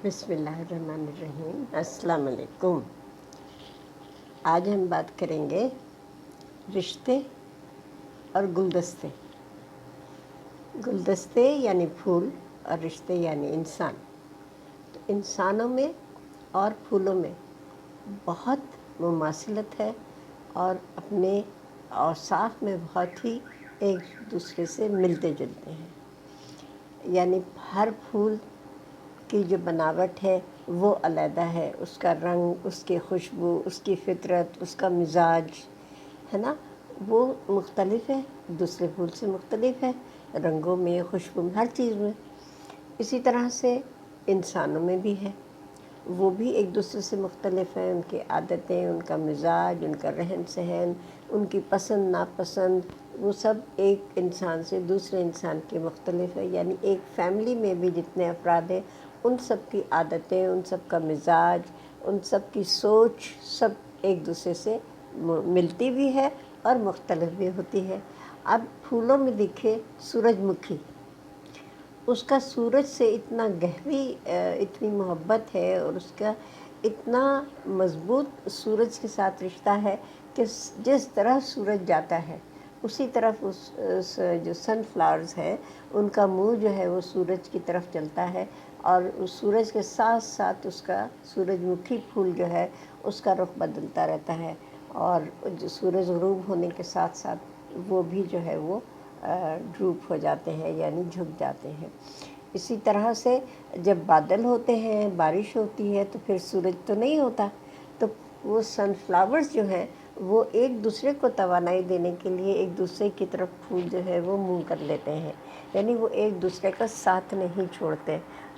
بسم اللہ الرحمن الرحیم۔ السلام علیکم۔ آج ہم بات کریں گے رشتے اور گلدستے۔ گلدستے یعنی پھول اور رشتے یعنی انسان۔ تو انسانوں میں اور پھولوں میں بہت مماثلت ہے اور اپنے اوصاف میں بہت ہی ایک دوسرے سے ملتے جلتے ہیں۔ یعنی ہر پھول کی جو بناوٹ ہے وہ علیحدہ ہے، اس کا رنگ، اس کی خوشبو، اس کی فطرت، اس کا مزاج ہے نا، وہ مختلف ہے، دوسرے پھول سے مختلف ہے، رنگوں میں، خوشبو میں، ہر چیز میں۔ اسی طرح سے انسانوں میں بھی ہے، وہ بھی ایک دوسرے سے مختلف ہیں، ان کی عادتیں، ان کا مزاج، ان کا رہن سہن، ان کی پسند ناپسند، وہ سب ایک انسان سے دوسرے انسان کے مختلف ہے۔ یعنی ایک فیملی میں بھی جتنے افراد ہیں ان سب کی عادتیں، ان سب کا مزاج، ان سب کی سوچ سب ایک دوسرے سے ملتی بھی ہے اور مختلف بھی ہوتی ہے۔ اب پھولوں میں دیکھیں سورج مکھی، اس کا سورج سے اتنا گہری اتنی محبت ہے اور اس کا اتنا مضبوط سورج کے ساتھ رشتہ ہے کہ جس طرح سورج جاتا ہے اسی طرف اس جو سن فلاورز ہے ان کا منہ جو ہے وہ سورج کی طرف چلتا ہے، اور اس سورج کے ساتھ ساتھ اس کا سورج مکھی پھول جو ہے اس کا رخ بدلتا رہتا ہے، اور جو سورج غروب ہونے کے ساتھ ساتھ وہ بھی جو ہے وہ ڈروپ ہو جاتے ہیں، یعنی جھک جاتے ہیں۔ اسی طرح سے جب بادل ہوتے ہیں، بارش ہوتی ہے، تو پھر سورج تو نہیں ہوتا، تو وہ سن فلاورز جو ہیں وہ ایک دوسرے کو توانائی دینے کے لیے ایک دوسرے کی طرف پھول جو ہے وہ منہ کر لیتے ہیں، یعنی وہ ایک دوسرے کا ساتھ نہیں چھوڑتے۔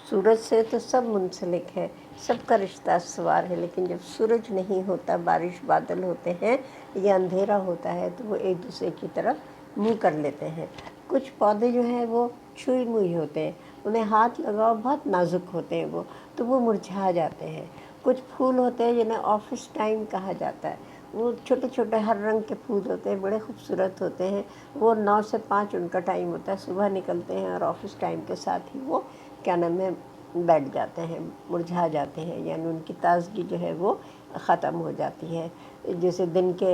سورج سے تو سب منسلک ہے، سب کا رشتہ استوار ہے، لیکن جب سورج نہیں ہوتا، بارش بادل ہوتے ہیں یا اندھیرا ہوتا ہے تو وہ ایک دوسرے کی طرف منہ کر لیتے ہیں۔ کچھ پودے جو ہیں وہ چھوئی موئی ہوتے ہیں، انہیں ہاتھ لگاؤ بہت نازک ہوتے ہیں تو وہ مرجھا جاتے ہیں۔ کچھ پھول ہوتے ہیں جنہیں آفس ٹائم کہا جاتا ہے، وہ چھوٹے چھوٹے ہر رنگ کے پھول ہوتے ہیں، بڑے خوبصورت ہوتے ہیں، وہ 9 سے 5 ان کا ٹائم ہوتا ہے، صبح نکلتے ہیں اور آفس ٹائم کے ساتھ ہی وہ کیا نام ہے بیٹھ جاتے ہیں، مرجھا جاتے ہیں، یعنی ان کی تازگی جو ہے وہ ختم ہو جاتی ہے۔ جیسے دن کے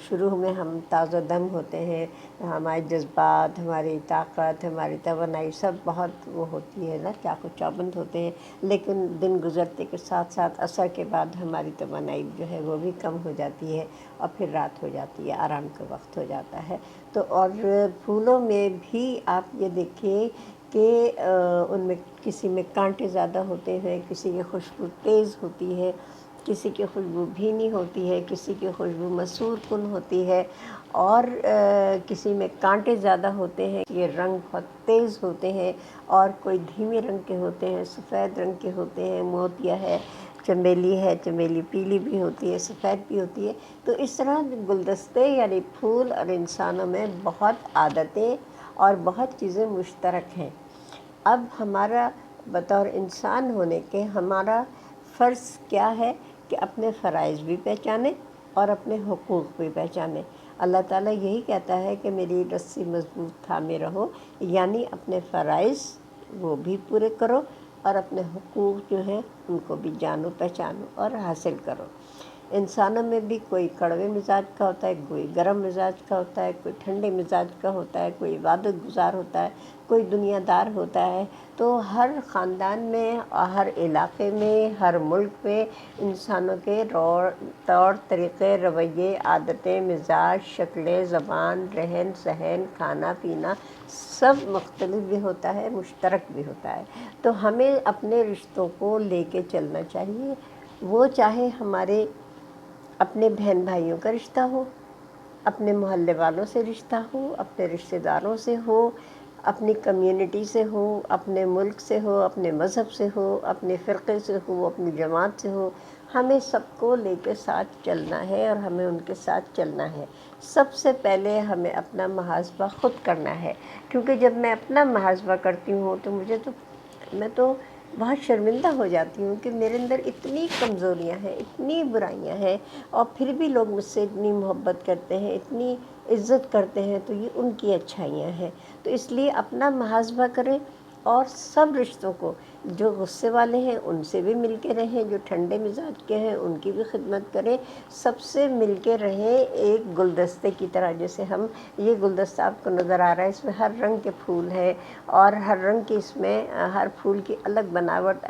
شروع میں ہم تازہ دم ہوتے ہیں، ہمارے جذبات، ہماری طاقت، ہماری توانائی سب بہت وہ ہوتی ہے نا، چاق و چوبند ہوتے ہیں، لیکن دن گزرتے کے ساتھ ساتھ عصر کے بعد ہماری توانائی جو ہے وہ بھی کم ہو جاتی ہے اور پھر رات ہو جاتی ہے، آرام کا وقت ہو جاتا ہے۔ تو اور پھولوں میں بھی آپ یہ دیکھیں کہ ان میں کسی میں کانٹے زیادہ ہوتے ہیں، کسی کی خوشبو تیز ہوتی ہے، کسی کی خوشبو بھینی ہوتی ہے، کسی کی خوشبو مسحور کن ہوتی ہے، اور کسی میں کانٹے زیادہ ہوتے ہیں، یہ رنگ بہت تیز ہوتے ہیں، اور کوئی دھیمے رنگ کے ہوتے ہیں، سفید رنگ کے ہوتے ہیں، موتیا ہے، چمیلی ہے، چمیلی پیلی بھی ہوتی ہے، سفید بھی ہوتی ہے۔ تو اس طرح گلدستے یعنی پھول اور انسانوں میں بہت عادتیں اور بہت چیزیں مشترک ہیں۔ اب ہمارا بطور انسان ہونے کے ہمارا فرض کیا ہے کہ اپنے فرائض بھی پہچانیں اور اپنے حقوق بھی پہچانیں۔ اللہ تعالیٰ یہی کہتا ہے کہ میری رسی مضبوط تھامے رہو، یعنی اپنے فرائض وہ بھی پورے کرو اور اپنے حقوق جو ہیں ان کو بھی جانو، پہچانو اور حاصل کرو۔ انسانوں میں بھی کوئی کڑوے مزاج کا ہوتا ہے، کوئی گرم مزاج کا ہوتا ہے، کوئی ٹھنڈے مزاج کا ہوتا ہے، کوئی عبادت گزار ہوتا ہے، کوئی دنیا دار ہوتا ہے۔ تو ہر خاندان میں اور ہر علاقے میں، ہر ملک میں انسانوں کے طور طریقے، رویے، عادتیں، مزاج، شکلیں، زبان، رہن سہن، کھانا پینا سب مختلف بھی ہوتا ہے، مشترک بھی ہوتا ہے۔ تو ہمیں اپنے رشتوں کو لے کے چلنا چاہیے، وہ چاہے ہمارے اپنے بہن بھائیوں کا رشتہ ہو، اپنے محلے والوں سے رشتہ ہو، اپنے رشتہ داروں سے ہو، اپنی کمیونٹی سے ہو، اپنے ملک سے ہو، اپنے مذہب سے ہو، اپنے فرقے سے ہو، اپنی جماعت سے ہو، ہمیں سب کو لے کے ساتھ چلنا ہے اور ہمیں ان کے ساتھ چلنا ہے۔ سب سے پہلے ہمیں اپنا محاسبہ خود کرنا ہے، کیونکہ جب میں اپنا محاسبہ کرتی ہوں تو میں تو بہت شرمندہ ہو جاتی ہوں کہ میرے اندر اتنی کمزوریاں ہیں، اتنی برائیاں ہیں، اور پھر بھی لوگ مجھ سے اتنی محبت کرتے ہیں، اتنی عزت کرتے ہیں، تو یہ ان کی اچھائیاں ہیں۔ تو اس لیے اپنا محاسبہ کریں اور سب رشتوں کو، جو غصے والے ہیں ان سے بھی مل کے رہیں، جو ٹھنڈے مزاج کے ہیں ان کی بھی خدمت کریں، سب سے مل کے رہیں ایک گلدستے کی طرح. جیسے ہم یہ گلدستہ آپ کو نظر آ رہا ہے، اس میں ہر رنگ کے پھول ہیں اور ہر رنگ کی اس میں ہر پھول کی الگ بناوٹ،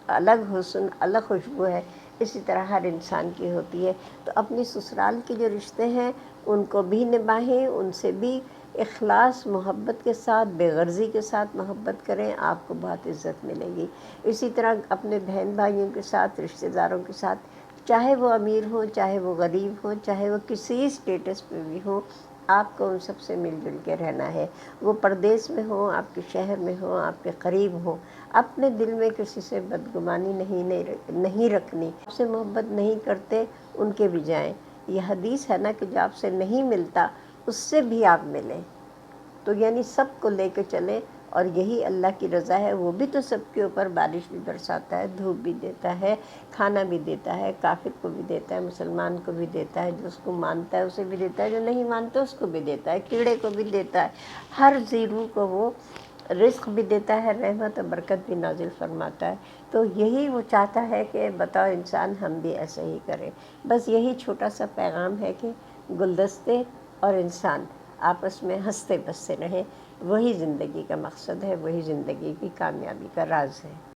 الگ حسن، الگ خوشبو ہے. اسی طرح ہر انسان کی ہوتی ہے. تو اپنی سسرال کے جو رشتے ہیں ان کو بھی نبھائیں، ان سے بھی اخلاص محبت کے ساتھ، بے غرضی کے ساتھ محبت کریں، آپ کو بہت عزت ملے گی. اسی طرح اپنے بہن بھائیوں کے ساتھ، رشتہ داروں کے ساتھ، چاہے وہ امیر ہوں، چاہے وہ غریب ہوں، چاہے وہ کسی اسٹیٹس پہ بھی ہوں، آپ کو ان سب سے مل جل کے رہنا ہے. وہ پردیس میں ہوں، آپ کے شہر میں ہوں، آپ کے قریب ہوں. اپنے دل میں کسی سے بدگمانی نہیں رکھنی. آپ سے محبت نہیں کرتے ان کے بھی جائیں. یہ حدیث ہے نا کہ جو آپ سے نہیں ملتا اس سے بھی آپ ملیں. تو یعنی سب کو لے کے چلیں، اور یہی اللہ کی رضا ہے. وہ بھی تو سب کے اوپر بارش بھی برساتا ہے، دھوپ بھی دیتا ہے، کھانا بھی دیتا ہے، کافر کو بھی دیتا ہے، مسلمان کو بھی دیتا ہے، جو اس کو مانتا ہے اسے بھی دیتا ہے، جو نہیں مانتا اس کو بھی دیتا ہے، کیڑے کو بھی دیتا ہے. ہر ذی روح کو وہ رزق بھی دیتا ہے، رحمت و برکت بھی نازل فرماتا ہے. تو یہی وہ چاہتا ہے کہ بطور انسان ہم بھی ایسے ہی کریں. بس یہی چھوٹا سا پیغام ہے کہ گلدستے اور انسان آپس میں ہنستے بستے رہیں. وہی زندگی کا مقصد ہے، وہی زندگی کی کامیابی کا راز ہے.